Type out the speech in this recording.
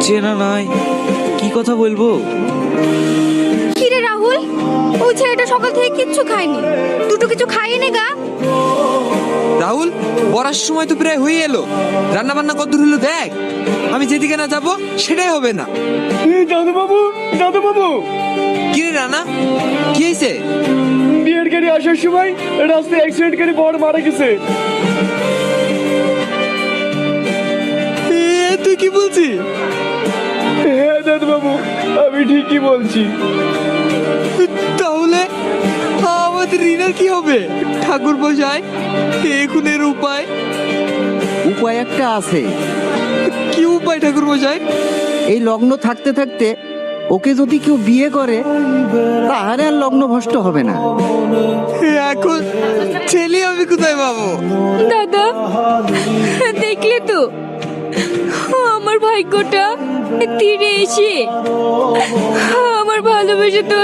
চেনা নাই, কি কথা বলবো? কিরে রাহুল, ওই ছেলেটা সকাল থেকে কিচ্ছু খায়নি, দুটো কিছু খাইনি গা। রাহুল, বরার সময় তো প্রায় হয়ে এলো, রান্না বান্না কত দূর হলো দেখ। আমি যেদিকে না যাবো সেটাই হবে না। দাদু বাবু, দাদু বাবু, কি রে রানা, কি হয়েছে? বিয়ের গাড়ি আসার সময় রাস্তায় অ্যাক্সিডেন্ট করে বড় মারা গেছে। তুই কি বলছিস? হ্যাঁ দাদু বাবু, আমি ঠিকই বলছি। তাহলে আমাদের রিনার কি হবে? ঠাকুর বসায় এখুনের উপায়? উপায় একটা আছে। কি উপায় ঠাকুর বসায়? এই লগ্ন থাকতে থাকতে ওকে যদি কেউ বিয়ে করে তাহলে আর লগ্ন ভ্রষ্ট হবে না। এখন ছেলে আমি কোথায় পাবো? দাদা, দেখলে তো আমার ভাগ্যটা তীরে এসে আমার ভালোবেসে তো